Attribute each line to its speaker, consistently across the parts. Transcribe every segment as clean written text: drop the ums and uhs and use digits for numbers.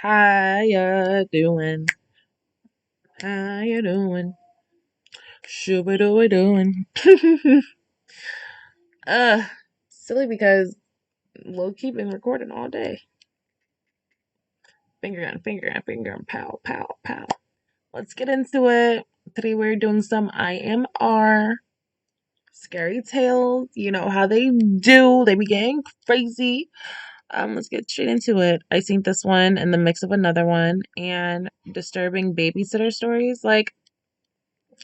Speaker 1: How ya doing? How you doing? Shooba doing. uh, Silly because low key been recording all day. Finger gun, pow, pow, pow. Let's get into it. Today we're doing some IMR. Scary tales. You know how they do. They be getting crazy. Let's get straight into it. I seen this one in the mix of another one and disturbing babysitter stories. Like,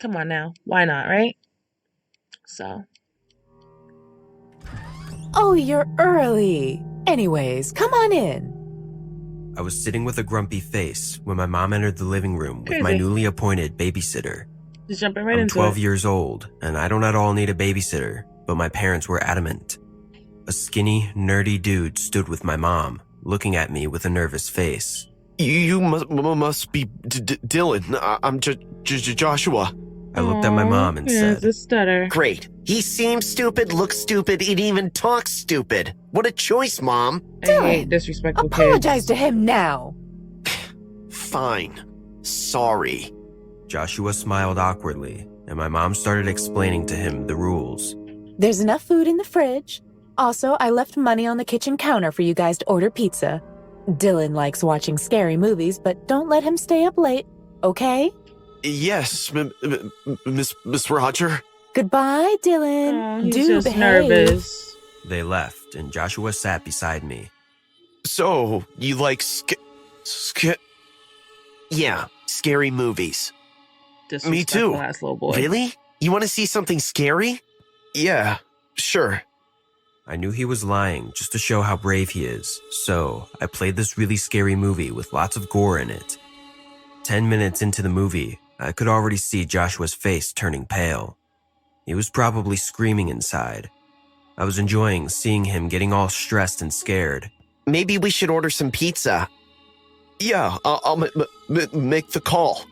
Speaker 1: come on now. Why not, right? So.
Speaker 2: Oh, you're early. Anyways, come on in.
Speaker 3: I was sitting with a grumpy face when my mom entered the living room with my
Speaker 1: Crazy.
Speaker 3: newly appointed babysitter.
Speaker 1: Just jumping right
Speaker 3: I'm
Speaker 1: into
Speaker 3: 12
Speaker 1: it.
Speaker 3: years old, and I don't at all need a babysitter, but my parents were adamant. A skinny, nerdy dude stood with my mom, looking at me with a nervous face.
Speaker 4: You must be Dylan. I'm Joshua.
Speaker 3: I looked at my mom and said,
Speaker 1: "The stutter."
Speaker 5: Great. He seems stupid, looks stupid, and even talks stupid. What a choice, Mom.
Speaker 1: I
Speaker 2: Dylan,
Speaker 1: hate disrespectful
Speaker 2: Apologize
Speaker 1: kids.
Speaker 2: to him now.
Speaker 4: Fine. Sorry.
Speaker 3: Joshua smiled awkwardly, and my mom started explaining to him the rules.
Speaker 2: There's enough food in the fridge. Also, I left money on the kitchen counter for you guys to order pizza. Dylan likes watching scary movies, but don't let him stay up late, okay?
Speaker 4: Yes, Miss Roger.
Speaker 2: Goodbye, Dylan.
Speaker 1: Oh, he's
Speaker 2: Do
Speaker 1: just
Speaker 2: behave.
Speaker 1: nervous.
Speaker 3: They left, and Joshua sat beside me.
Speaker 4: So, you like
Speaker 5: Yeah, scary movies.
Speaker 4: Me too.
Speaker 1: Disrespectful ass little boy.
Speaker 5: Really? You want to see something scary?
Speaker 4: Yeah, sure.
Speaker 3: I knew he was lying just to show how brave he is, so I played this really scary movie with lots of gore in it. 10 minutes into the movie, I could already see Joshua's face turning pale. He was probably screaming inside. I was enjoying seeing him getting all stressed and scared.
Speaker 5: Maybe we should order some pizza.
Speaker 4: Yeah, I'll make the call.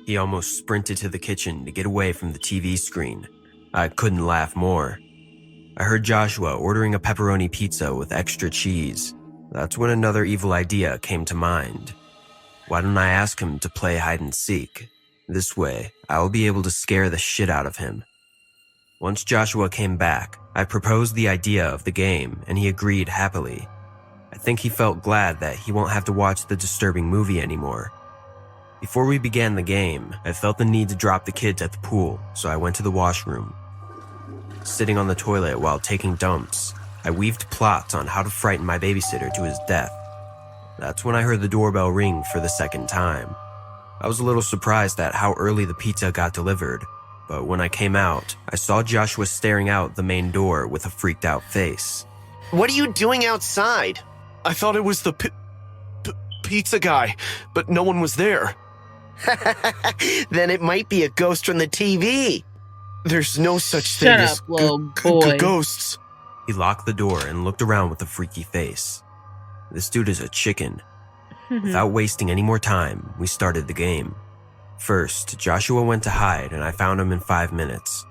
Speaker 3: He almost sprinted to the kitchen to get away from the TV screen. I couldn't laugh more. I heard Joshua ordering a pepperoni pizza with extra cheese. That's when another evil idea came to mind. Why don't I ask him to play hide and seek? This way, I will be able to scare the shit out of him. Once Joshua came back, I proposed the idea of the game, and he agreed happily. I think he felt glad that he won't have to watch the disturbing movie anymore. Before we began the game, I felt the need to drop the kids at the pool, so I went to the washroom. Sitting on the toilet while taking dumps, I weaved plots on how to frighten my babysitter to his death. That's when I heard the doorbell ring for the second time. I was a little surprised at how early the pizza got delivered, but when I came out, I saw Joshua staring out the main door with a freaked out face.
Speaker 5: What are you doing outside?
Speaker 4: I thought it was the pizza guy, but no one was there.
Speaker 5: Then it might be a ghost from the TV.
Speaker 4: There's no such
Speaker 1: Shut
Speaker 4: thing
Speaker 1: up,
Speaker 4: as
Speaker 1: little boy.
Speaker 4: ghosts.
Speaker 3: He locked the door and looked around with a freaky face. This dude is a chicken. Without wasting any more time, we started the game. First, Joshua went to hide and I found him in 5 minutes.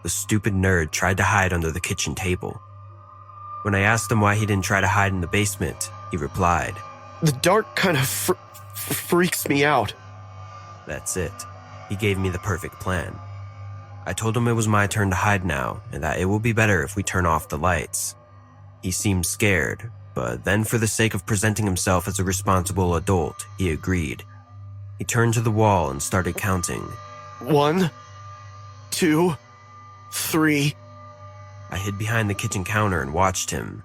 Speaker 3: The stupid nerd tried to hide under the kitchen table. When I asked him why he didn't try to hide in the basement, he replied,
Speaker 4: The dark kind of freaks me out.
Speaker 3: "That's it." He gave me the perfect plan. I told him it was my turn to hide now and that it will be better if we turn off the lights. He seemed scared, but then for the sake of presenting himself as a responsible adult, he agreed. He turned to the wall and started counting.
Speaker 4: 1, 2, 3.
Speaker 3: I hid behind the kitchen counter and watched him.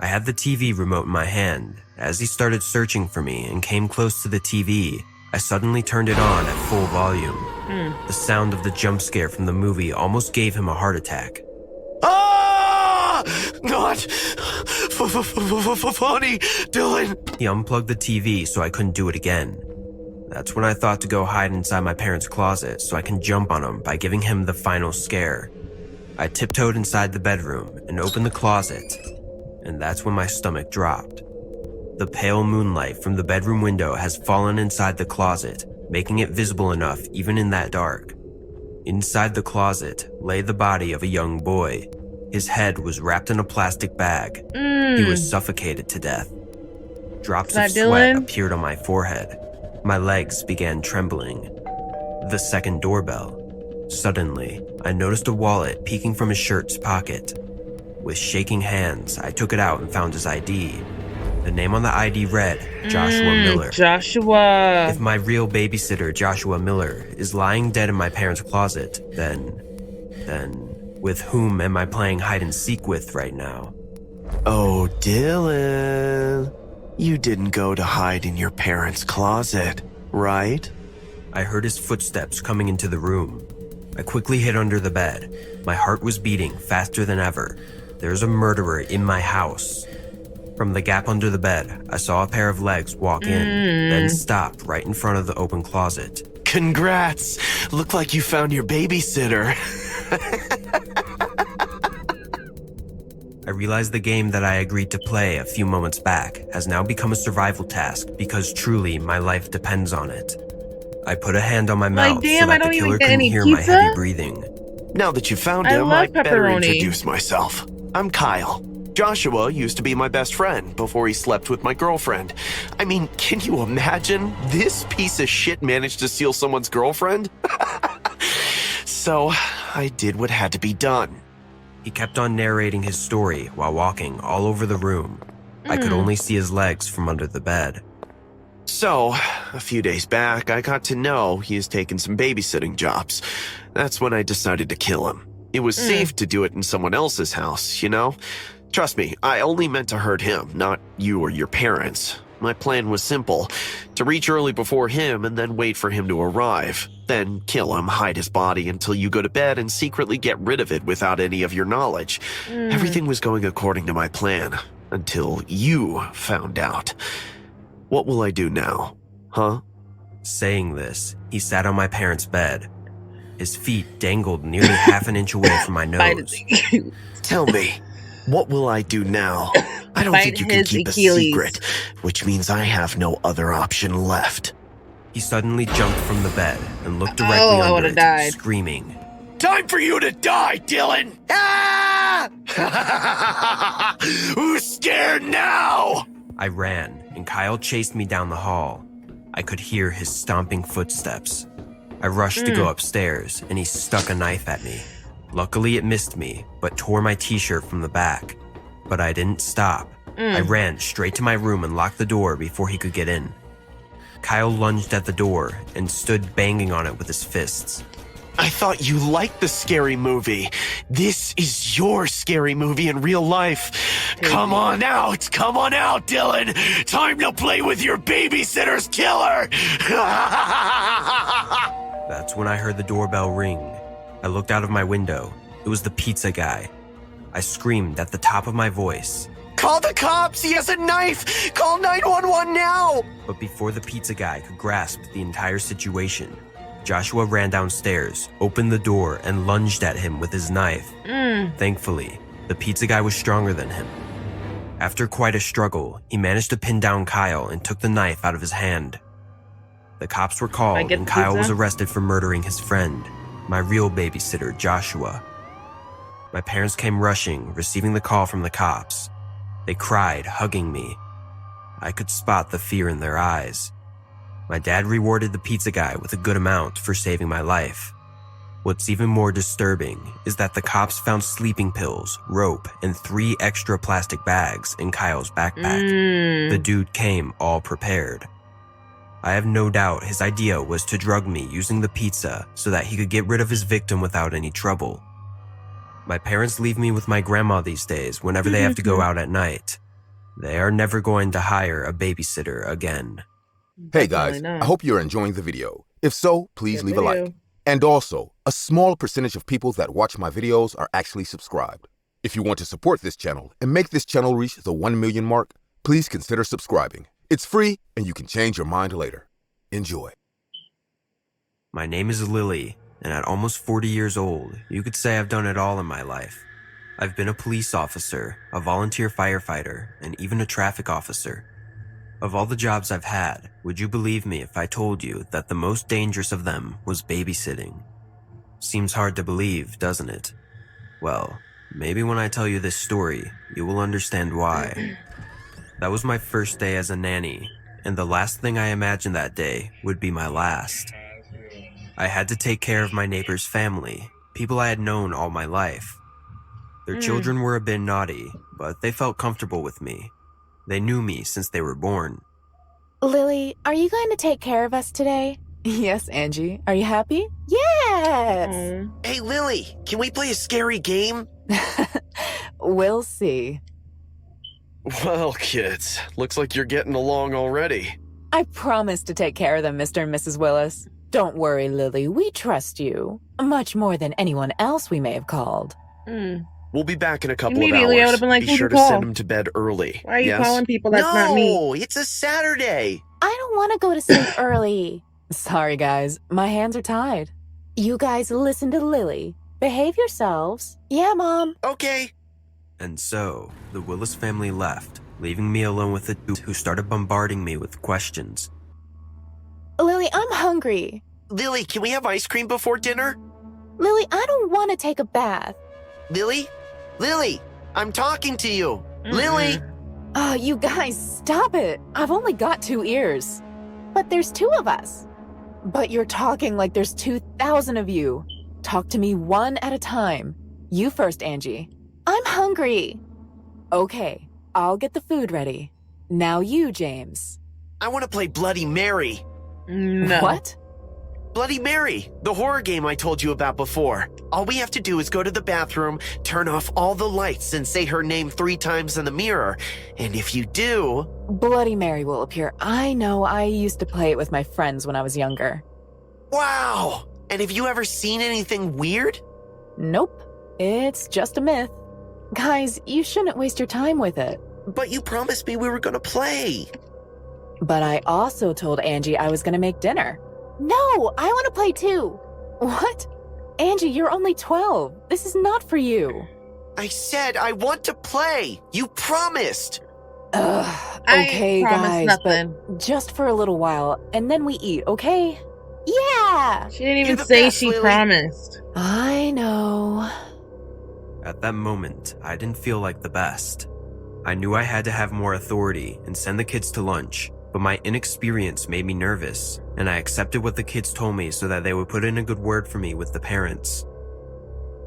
Speaker 3: I had the TV remote in my hand. As he started searching for me and came close to the TV, I suddenly turned it on at full volume. The sound of the jump scare from the movie almost gave him a heart attack.
Speaker 4: Ah! Not funny, Dylan.
Speaker 3: He unplugged the TV so I couldn't do it again. That's when I thought to go hide inside my parents' closet so I can jump on him by giving him the final scare. I tiptoed inside the bedroom and opened the closet, and that's when my stomach dropped. The pale moonlight from the bedroom window has fallen inside the closet, making it visible enough even in that dark. Inside the closet lay the body of a young boy. His head was wrapped in a plastic bag. He was suffocated to death. Drops
Speaker 1: Is
Speaker 3: of
Speaker 1: that
Speaker 3: sweat
Speaker 1: Dylan?
Speaker 3: appeared on my forehead. My legs began trembling. The second doorbell. Suddenly, I noticed a wallet peeking from his shirt's pocket. With shaking hands, I took it out and found his ID. The name on the ID read Joshua Miller.
Speaker 1: Joshua.
Speaker 3: If my real babysitter, Joshua Miller, is lying dead in my parents' closet, then, with whom am I playing hide and seek with right now?
Speaker 4: Oh, Dylan. You didn't go to hide in your parents' closet, right?
Speaker 3: I heard his footsteps coming into the room. I quickly hid under the bed. My heart was beating faster than ever. There's a murderer in my house. From the gap under the bed, I saw a pair of legs walk in, then stop right in front of the open closet.
Speaker 4: Congrats! Look like you found your babysitter.
Speaker 3: I realized the game that I agreed to play a few moments back has now become a survival task because truly my life depends on it. I put a hand on my mouth
Speaker 1: damn,
Speaker 3: so
Speaker 1: I
Speaker 3: that the
Speaker 1: don't even
Speaker 3: killer
Speaker 1: get
Speaker 3: couldn't
Speaker 1: any
Speaker 3: hear my
Speaker 1: pizza?
Speaker 3: heavy breathing.
Speaker 4: Now that you found
Speaker 1: I
Speaker 4: him,
Speaker 1: love
Speaker 4: I better
Speaker 1: pepperoni.
Speaker 4: introduce myself. I'm Kyle. Joshua used to be my best friend before he slept with my girlfriend. I mean, can you imagine? This piece of shit managed to steal someone's girlfriend? So, I did what had to be done.
Speaker 3: He kept on narrating his story while walking all over the room. I could only see his legs from under the bed.
Speaker 4: So, a few days back, I got to know he has taken some babysitting jobs. That's when I decided to kill him. It was safe to do it in someone else's house, you know? Trust me, I only meant to hurt him, not you or your parents. My plan was simple, to reach early before him and then wait for him to arrive. Then kill him, hide his body until you go to bed and secretly get rid of it without any of your knowledge. Everything was going according to my plan, until you found out. What will I do now, huh?
Speaker 3: Saying this, he sat on my parents' bed. His feet dangled nearly half an inch away from my nose.
Speaker 4: Tell me, what will I do now? I don't
Speaker 1: Bite
Speaker 4: think you can
Speaker 1: his
Speaker 4: keep
Speaker 1: Achilles.
Speaker 4: a secret, which means I have no other option left.
Speaker 3: He suddenly jumped from the bed and looked directly
Speaker 1: I
Speaker 3: under
Speaker 1: would've
Speaker 3: it,
Speaker 1: died.
Speaker 3: screaming.
Speaker 4: Time for you to die, Dylan! Ah! Who's scared now?
Speaker 3: I ran, and Kyle chased me down the hall. I could hear his stomping footsteps. I rushed to go upstairs, and he stuck a knife at me. Luckily, it missed me, but tore my t-shirt from the back. But I didn't stop. I ran straight to my room and locked the door before he could get in. Kyle lunged at the door and stood banging on it with his fists.
Speaker 4: I thought you liked the scary movie. This is your scary movie in real life. Come on out, Dylan. Time to play with your babysitter's killer.
Speaker 3: That's when I heard the doorbell ring. I looked out of my window. It was the pizza guy. I screamed at the top of my voice.
Speaker 4: Call the cops, he has a knife. Call 911 now.
Speaker 3: But before the pizza guy could grasp the entire situation, Joshua ran downstairs, opened the door, and lunged at him with his knife. Thankfully, the pizza guy was stronger than him. After quite a struggle, he managed to pin down Kyle and took the knife out of his hand. The cops were called,
Speaker 1: get
Speaker 3: and
Speaker 1: the
Speaker 3: Kyle
Speaker 1: pizza?
Speaker 3: was arrested for murdering his friend, my real babysitter, Joshua. My parents came rushing, receiving the call from the cops. They cried, hugging me. I could spot the fear in their eyes. My dad rewarded the pizza guy with a good amount for saving my life. What's even more disturbing is that the cops found sleeping pills, rope, and 3 extra plastic bags in Kyle's backpack. The dude came all prepared. I have no doubt his idea was to drug me using the pizza so that he could get rid of his victim without any trouble. My parents leave me with my grandma these days whenever they have to go out at night. They are never going to hire a babysitter again.
Speaker 6: Hey guys,
Speaker 1: Definitely not.
Speaker 6: I hope you're enjoying the video. If so, please
Speaker 1: Good
Speaker 6: leave a
Speaker 1: video.
Speaker 6: like. And also, a small percentage of people that watch my videos are actually subscribed. If you want to support this channel and make this channel reach the 1 million mark, please consider subscribing. It's free and you can change your mind later. Enjoy.
Speaker 3: My name is Lily, and at almost 40 years old, you could say I've done it all in my life. I've been a police officer, a volunteer firefighter, and even a traffic officer. Of all the jobs I've had, would you believe me if I told you that the most dangerous of them was babysitting? Seems hard to believe, doesn't it? Well, maybe when I tell you this story, you will understand why. That was my first day as a nanny, and the last thing I imagined that day would be my last. I had to take care of my neighbor's family, people I had known all my life. Their children were a bit naughty, but they felt comfortable with me. They knew me since they were born.
Speaker 2: Lily, are you going to take care of us today? Yes, Angie. Are you happy? Yes!
Speaker 5: Hey, Lily, can we play a scary game?
Speaker 2: We'll see.
Speaker 4: Well, kids, looks like you're getting along already.
Speaker 2: I promise to take care of them, Mr. and Mrs. Willis. Don't worry, Lily. We trust you. Much more than anyone else we may have called.
Speaker 4: We'll be back in a couple of
Speaker 1: Immediately, I
Speaker 4: hours.
Speaker 1: would've been like,
Speaker 4: be
Speaker 1: who'd
Speaker 4: sure
Speaker 1: you
Speaker 4: to
Speaker 1: call?
Speaker 4: send them to bed early.
Speaker 1: Why are you
Speaker 4: yes?
Speaker 1: calling people that's not me?
Speaker 5: No, it's a Saturday.
Speaker 2: I don't want to go to sleep early. Sorry, guys. My hands are tied. You guys listen to Lily. Behave yourselves. Yeah, Mom.
Speaker 5: Okay.
Speaker 3: And so, the Willis family left, leaving me alone with the two who started bombarding me with questions.
Speaker 2: Lily, I'm hungry.
Speaker 5: Lily, can we have ice cream before dinner?
Speaker 2: Lily, I don't want to take a bath.
Speaker 5: Lily? Lily, I'm talking to you. Lily?
Speaker 2: Oh, you guys, stop it. I've only got 2 ears. But there's 2 of us. But you're talking like there's 2,000 of you. Talk to me one at a time. You first, Angie. I'm hungry. Okay, I'll get the food ready. Now you, James.
Speaker 5: I want to play Bloody Mary.
Speaker 1: No.
Speaker 2: What?
Speaker 5: Bloody Mary, the horror game I told you about before. All we have to do is go to the bathroom, turn off all the lights, and say her name 3 times in the mirror. And if you do...
Speaker 2: Bloody Mary will appear. I know, I used to play it with my friends when I was younger.
Speaker 5: Wow! And have you ever seen anything weird?
Speaker 2: Nope, it's just a myth. Guys, you shouldn't waste your time with it.
Speaker 5: But you promised me we were going to play.
Speaker 2: But I also told Angie I was going to make dinner. No, I want to play too. What? Angie, you're only 12. This is not for you.
Speaker 5: I said I want to play. You promised.
Speaker 2: Ugh,
Speaker 1: I
Speaker 2: okay,
Speaker 1: promise
Speaker 2: guys,
Speaker 1: nothing.
Speaker 2: but just for a little while, and then we eat, okay? Yeah!
Speaker 1: She didn't
Speaker 5: You're
Speaker 1: even
Speaker 5: the
Speaker 1: say
Speaker 5: best,
Speaker 1: she
Speaker 5: Lily.
Speaker 1: promised.
Speaker 2: I know.
Speaker 3: At that moment, I didn't feel like the best. I knew I had to have more authority and send the kids to lunch, but my inexperience made me nervous, and I accepted what the kids told me so that they would put in a good word for me with the parents.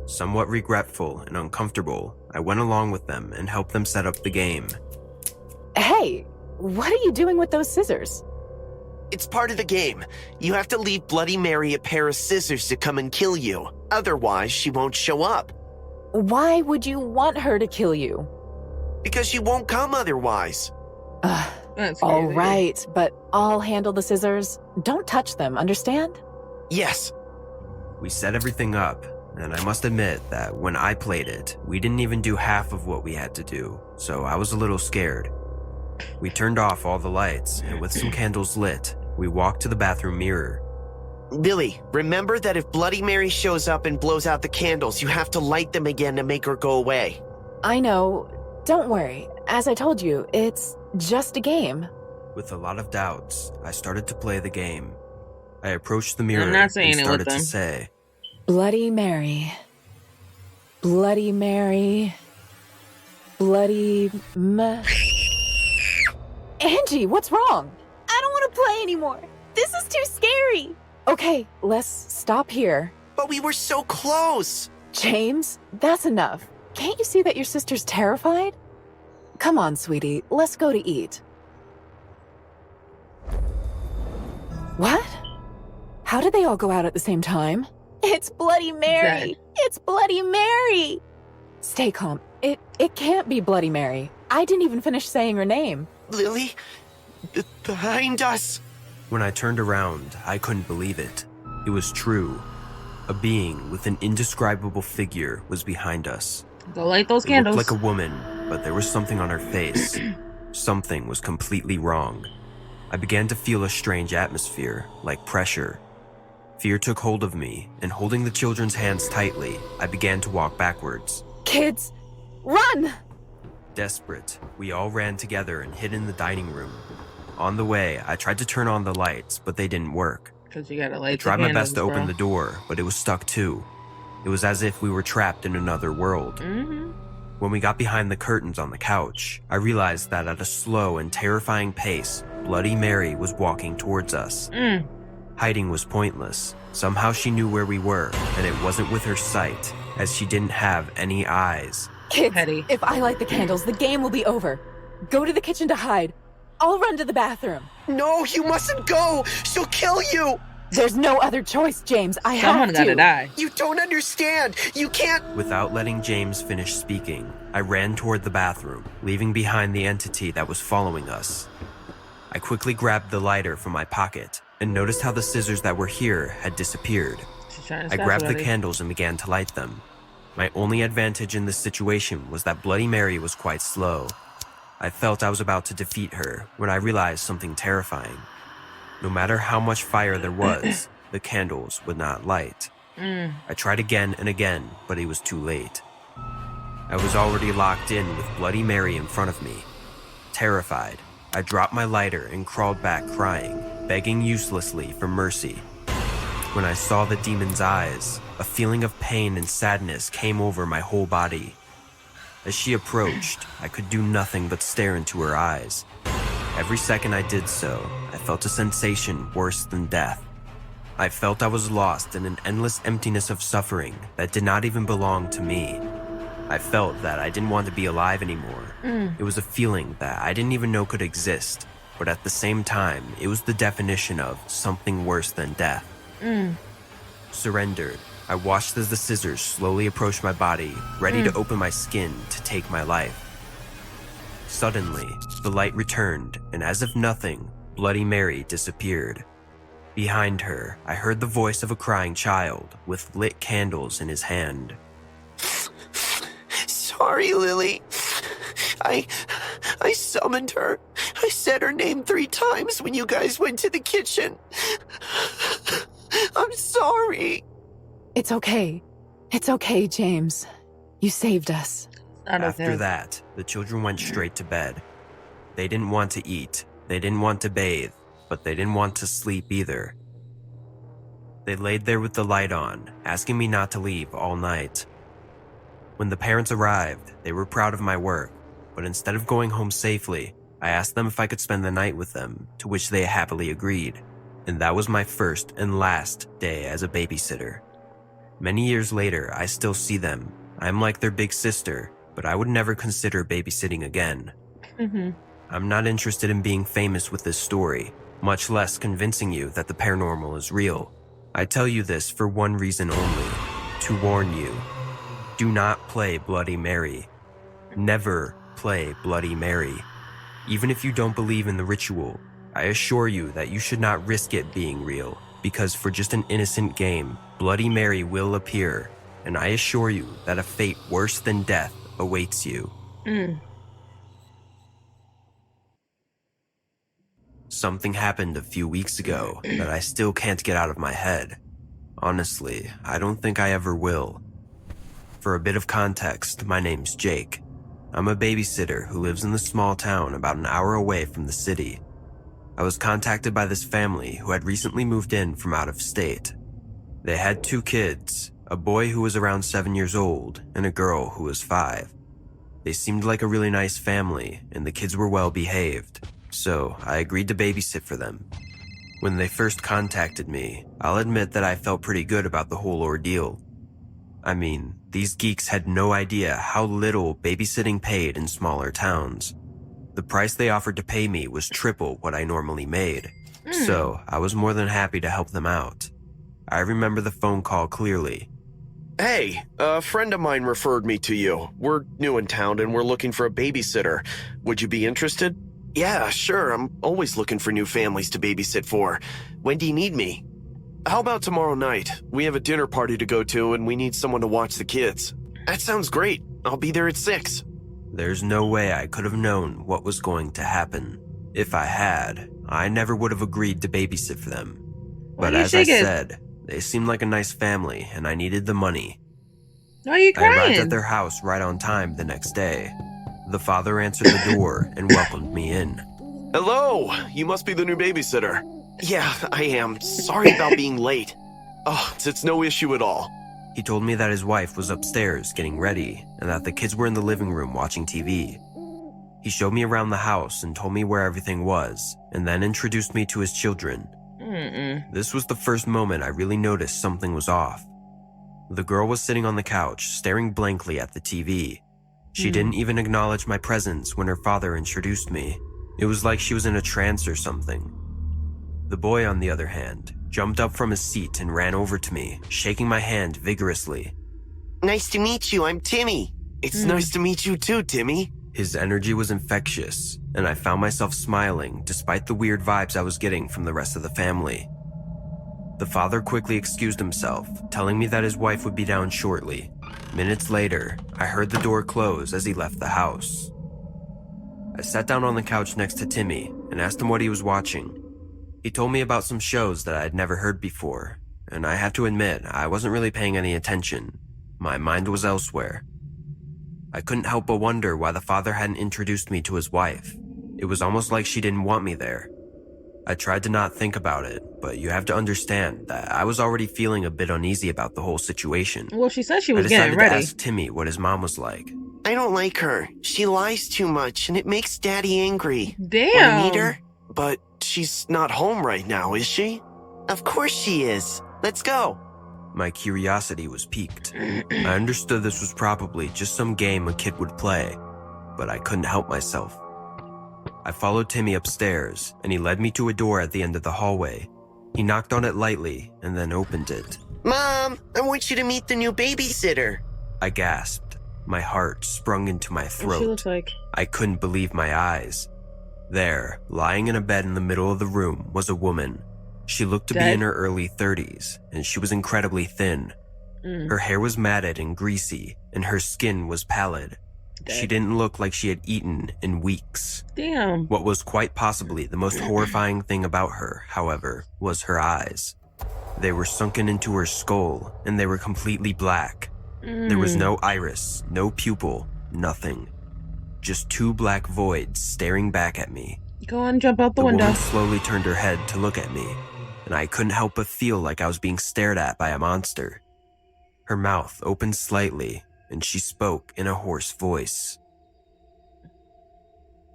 Speaker 3: Somewhat regretful and uncomfortable, I went along with them and helped them set up the game.
Speaker 2: Hey, what are you doing with those scissors?
Speaker 5: It's part of the game. You have to leave Bloody Mary a pair of scissors to come and kill you. Otherwise, she won't show up.
Speaker 2: Why would you want her to kill you?
Speaker 5: Because she won't come otherwise.
Speaker 2: Ugh.
Speaker 1: That's
Speaker 2: All
Speaker 1: crazy.
Speaker 2: right, but I'll handle the scissors. Don't touch them, understand?
Speaker 5: Yes.
Speaker 3: We set everything up, and I must admit that when I played it, we didn't even do half of what we had to do, so I was a little scared. We turned off all the lights, and with some candles lit, we walked to the bathroom mirror.
Speaker 5: Lily, remember that if Bloody Mary shows up and blows out the candles, you have to light them again to make her go away.
Speaker 2: I know. Don't worry. As I told you, it's just a game.
Speaker 3: With a lot of doubts, I started to play the game. I approached the mirror
Speaker 1: not saying
Speaker 3: and
Speaker 1: it with
Speaker 3: started to
Speaker 1: them.
Speaker 3: say,
Speaker 2: Bloody Mary. Bloody Mary. Bloody Angie, what's wrong? I don't want to play anymore. This is too scary. Okay, let's stop here.
Speaker 5: But we were so close.
Speaker 2: James, that's enough. Can't you see that your sister's terrified? Come on, sweetie, let's go to eat. What? How did they all go out at the same time? It's Bloody Mary!
Speaker 1: Dead.
Speaker 2: It's Bloody Mary! Stay calm. It can't be Bloody Mary. I didn't even finish saying her name.
Speaker 5: Lily, behind us.
Speaker 3: When I turned around, I couldn't believe it. It was true. A being with an indescribable figure was behind us.
Speaker 1: Go light those
Speaker 3: It
Speaker 1: candles.
Speaker 3: looked like a woman, but there was something on her face. Something was completely wrong. I began to feel a strange atmosphere, like pressure. Fear took hold of me, and holding the children's hands tightly, I began to walk backwards.
Speaker 2: Kids, run!
Speaker 3: Desperate, we all ran together and hid in the dining room. On the way, I tried to turn on the lights, but they didn't work.
Speaker 1: Because you gotta
Speaker 3: I
Speaker 1: light the
Speaker 3: tried my
Speaker 1: candles,
Speaker 3: best to open
Speaker 1: bro.
Speaker 3: the door, but it was stuck too. It was as if we were trapped in another world.
Speaker 1: Mm-hmm.
Speaker 3: When we got behind the curtains on the couch, I realized that at a slow and terrifying pace, Bloody Mary was walking towards us. Hiding was pointless. Somehow she knew where we were, and it wasn't with her sight, as she didn't have any eyes.
Speaker 2: Kids,
Speaker 1: Petty.
Speaker 2: if I light the candles, the game will be over. Go to the kitchen to hide. I'll run to the bathroom.
Speaker 5: No, you mustn't go! She'll kill you!
Speaker 2: There's no other choice, James. I
Speaker 1: Someone
Speaker 2: have to.
Speaker 1: gotta die.
Speaker 5: You don't understand! You can't—
Speaker 3: Without letting James finish speaking, I ran toward the bathroom, leaving behind the entity that was following us. I quickly grabbed the lighter from my pocket and noticed how the scissors that were here had disappeared.
Speaker 1: She's trying to
Speaker 3: I
Speaker 1: stop
Speaker 3: grabbed the
Speaker 1: somebody.
Speaker 3: candles and began to light them. My only advantage in this situation was that Bloody Mary was quite slow. I felt I was about to defeat her when I realized something terrifying. No matter how much fire there was, the candles would not light. I tried again and again, but it was too late. I was already locked in with Bloody Mary in front of me. Terrified, I dropped my lighter and crawled back crying, begging uselessly for mercy. When I saw the demon's eyes, a feeling of pain and sadness came over my whole body. As she approached, I could do nothing but stare into her eyes. Every second I did so, I felt a sensation worse than death. I felt I was lost in an endless emptiness of suffering that did not even belong to me. I felt that I didn't want to be alive anymore. It was a feeling that I didn't even know could exist, but at the same time, it was the definition of something worse than death. Surrendered, I watched as the scissors slowly approached my body, ready to open my skin to take my life. Suddenly, the light returned, and as if nothing, Bloody Mary disappeared. Behind her, I heard the voice of a crying child with lit candles in his hand.
Speaker 5: Sorry, Lily. I summoned her. I said her name 3 times when you guys went to the kitchen. I'm sorry.
Speaker 2: It's okay. It's okay, James. You saved us.
Speaker 3: After that, the children went straight to bed. They didn't want to eat, they didn't want to bathe, but they didn't want to sleep either. They laid there with the light on, asking me not to leave all night. When the parents arrived, they were proud of my work, but instead of going home safely, I asked them if I could spend the night with them, to which they happily agreed. And that was my first and last day as a babysitter. Many years later, I still see them. I'm like their big sister, but I would never consider babysitting again. I'm not interested in being famous with this story, much less convincing you that the paranormal is real. I tell you this for one reason only, to warn you. Do not play Bloody Mary. Never play Bloody Mary. Even if you don't believe in the ritual, I assure you that you should not risk it being real, because for just an innocent game, Bloody Mary will appear, and I assure you that a fate worse than death awaits you. Something happened a few weeks ago that I still can't get out of my head. Honestly, I don't think I ever will. For a bit of context, my name's Jake. I'm a babysitter who lives in the small town about an hour away from the city. I was contacted by this family who had recently moved in from out of state. They had 2 kids, a boy who was around 7 years old and a girl who was 5. They seemed like a really nice family and the kids were well behaved, so I agreed to babysit for them. When they first contacted me, I'll admit that I felt pretty good about the whole ordeal. I mean, these geeks had no idea how little babysitting paid in smaller towns. The price they offered to pay me was triple what I normally made, so I was more than happy to help them out. I remember the phone call clearly.
Speaker 4: Hey, a friend of mine referred me to you. We're new in town and we're looking for a babysitter. Would you be interested? Yeah, sure. I'm always looking for new families to babysit for. When do you need me? How about tomorrow night? We have a dinner party to go to and we need someone to watch the kids. That sounds great. I'll be there at 6.
Speaker 3: There's no way I could have known what was going to happen. If I had, I never would have agreed to babysit for them. But as I said, they seemed like a nice family and I needed the money.
Speaker 1: Why are you
Speaker 3: I arrived
Speaker 1: crying?
Speaker 3: at their house right on time the next day. The father answered the door and welcomed me in.
Speaker 4: Hello, you must be the new babysitter. Yeah, I am. Sorry about being late. Oh, it's no issue at all.
Speaker 3: He told me that his wife was upstairs getting ready and that the kids were in the living room watching TV. He showed me around the house and told me where everything was, and then introduced me to his children. This was the first moment I really noticed something was off. The girl was sitting on the couch, staring blankly at the TV. She didn't even acknowledge my presence when her father introduced me. It was like she was in a trance or something. The boy, on the other hand, jumped up from his seat and ran over to me, shaking my hand vigorously.
Speaker 5: Nice to meet you, I'm Timmy.
Speaker 4: It's nice to meet you too, Timmy.
Speaker 3: His energy was infectious, and I found myself smiling despite the weird vibes I was getting from the rest of the family. The father quickly excused himself, telling me that his wife would be down shortly. Minutes later, I heard the door close as he left the house. I sat down on the couch next to Timmy and asked him what he was watching. He told me about some shows that I had never heard before, and I have to admit, I wasn't really paying any attention. My mind was elsewhere. I couldn't help but wonder why the father hadn't introduced me to his wife. It was almost like she didn't want me there. I tried to not think about it, but you have to understand that I was already feeling a bit uneasy about the whole situation.
Speaker 1: Well, she said she was
Speaker 3: I
Speaker 1: getting
Speaker 3: decided
Speaker 1: ready.
Speaker 3: to ask Timmy what his mom was like.
Speaker 5: I don't like her. She lies too much, and it makes Daddy angry.
Speaker 1: Damn.
Speaker 5: Wanna meet her?
Speaker 4: But she's not home right now, is she?
Speaker 5: Of course she is. Let's go.
Speaker 3: My curiosity was piqued. I understood this was probably just some game a kid would play, but I couldn't help myself. I followed Timmy upstairs, and he led me to a door at the end of the hallway. He knocked on it lightly and then opened it.
Speaker 5: Mom, I want you to meet the new babysitter.
Speaker 3: I gasped. My heart sprung into my
Speaker 1: What she
Speaker 3: throat.
Speaker 1: looks like.
Speaker 3: I couldn't believe my eyes. There, lying in a bed in the middle of the room, was a woman. She looked to be
Speaker 1: Dead?
Speaker 3: in her early 30s, and she was incredibly thin. Her hair was matted and greasy, and her skin was pallid.
Speaker 1: Dead.
Speaker 3: She didn't look like she had eaten in weeks.
Speaker 1: Damn.
Speaker 3: What was quite possibly the most horrifying thing about her, however, was her eyes. They were sunken into her skull, and they were completely black. There was no iris, no pupil, nothing. Just two black voids staring back at me.
Speaker 1: Go on, jump out the
Speaker 3: The
Speaker 1: window.
Speaker 3: woman slowly turned her head to look at me, and I couldn't help but feel like I was being stared at by a monster. Her mouth opened slightly, and she spoke in a hoarse voice.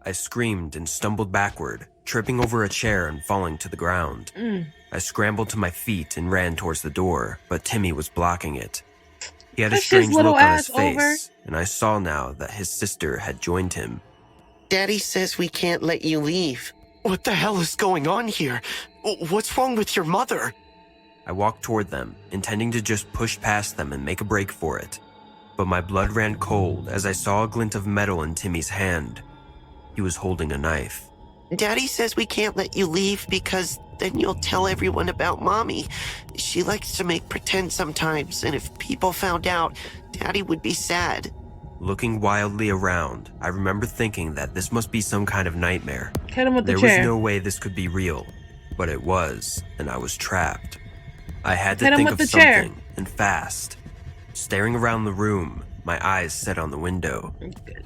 Speaker 3: I screamed and stumbled backward, tripping over a chair and falling to the ground. I scrambled to my feet and ran towards the door, but Timmy was blocking it. He had a
Speaker 1: Push his
Speaker 3: strange
Speaker 1: little
Speaker 3: look on his
Speaker 1: ass over.
Speaker 3: face, and I saw now that his sister had joined him.
Speaker 5: Daddy says we can't let you leave.
Speaker 4: What the hell is going on here? What's wrong with your mother?
Speaker 3: I walked toward them, intending to just push past them and make a break for it. But my blood ran cold as I saw a glint of metal in Timmy's hand. He was holding a knife.
Speaker 5: Daddy says we can't let you leave because then you'll tell everyone about Mommy. She likes to make pretend sometimes, and if people found out, Daddy would be sad.
Speaker 3: Looking wildly around, I remember thinking that this must be some kind of nightmare.
Speaker 1: Hit him with the
Speaker 3: There
Speaker 1: chair.
Speaker 3: was no way this could be real, but it was, and I was trapped. I had to
Speaker 1: Hit him
Speaker 3: think
Speaker 1: with
Speaker 3: of
Speaker 1: the chair.
Speaker 3: something, and fast. Staring around the room, my eyes set on the window.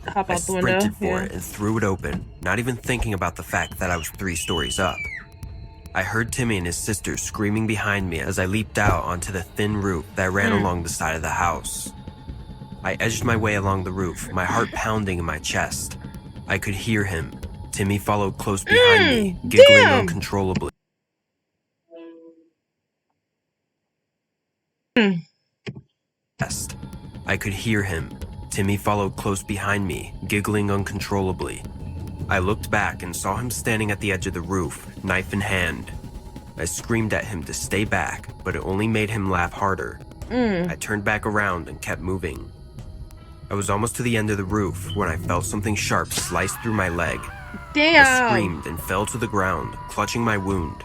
Speaker 1: Hop
Speaker 3: I
Speaker 1: out the window.
Speaker 3: sprinted for
Speaker 1: Yeah.
Speaker 3: it and threw it open, not even thinking about the fact that I was 3 stories up. I heard Timmy and his sister screaming behind me as I leaped out onto the thin roof that ran along the side of the house. I edged my way along the roof, my heart pounding in my chest. I could hear him. Timmy followed close behind me, giggling
Speaker 1: damn.
Speaker 3: uncontrollably. I could hear him. Timmy followed close behind me, giggling uncontrollably. I looked back and saw him standing at the edge of the roof, knife in hand. I screamed at him to stay back, but it only made him laugh harder. I turned back around and kept moving. I was almost to the end of the roof when I felt something sharp slice through my leg. I
Speaker 1: Damn.
Speaker 3: screamed and fell to the ground, clutching my wound.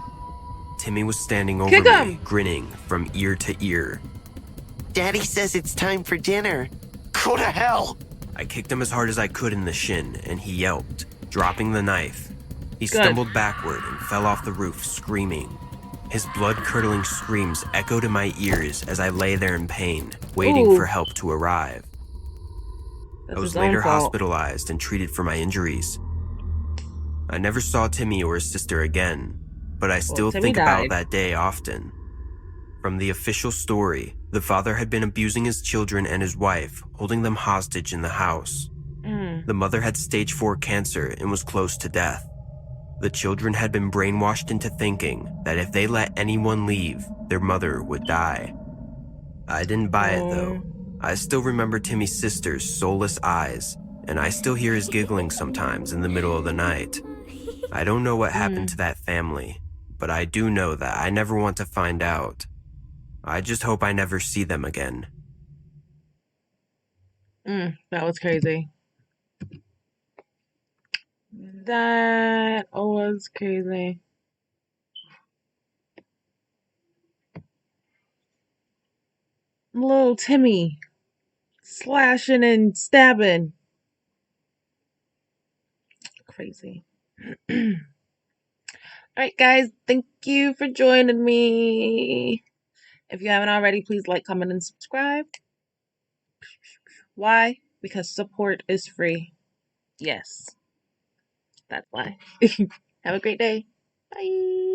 Speaker 3: Timmy was standing over
Speaker 1: Kick
Speaker 3: me,
Speaker 1: him.
Speaker 3: grinning from ear to ear.
Speaker 5: Daddy says it's time for dinner.
Speaker 4: Go to hell!
Speaker 3: I kicked him as hard as I could in the shin, and he yelped, dropping the knife. He
Speaker 1: Good.
Speaker 3: stumbled backward and fell off the roof, screaming. His blood-curdling screams echoed in my ears as I lay there in pain, waiting
Speaker 1: Ooh.
Speaker 3: for help to arrive.
Speaker 1: That's
Speaker 3: I was
Speaker 1: his own
Speaker 3: later
Speaker 1: fault.
Speaker 3: hospitalized and treated for my injuries. I never saw Timmy or his sister again, but I still
Speaker 1: Timmy
Speaker 3: think
Speaker 1: died.
Speaker 3: about that day often. From the official story, the father had been abusing his children and his wife, holding them hostage in the house. The mother had stage 4 cancer and was close to death. The children had been brainwashed into thinking that if they let anyone leave, their mother would die. I didn't buy it though. I still remember Timmy's sister's soulless eyes, and I still hear his giggling sometimes in the middle of the night. I don't know what happened to that family, but I do know that I never want to find out. I just hope I never see them again.
Speaker 1: That was crazy. That was crazy. Little Timmy slashing and stabbing. Crazy. All right, guys, thank you for joining me. If you haven't already, please like, comment, and subscribe. Why? Because support is free. Yes, that's why. Have a great day. Bye.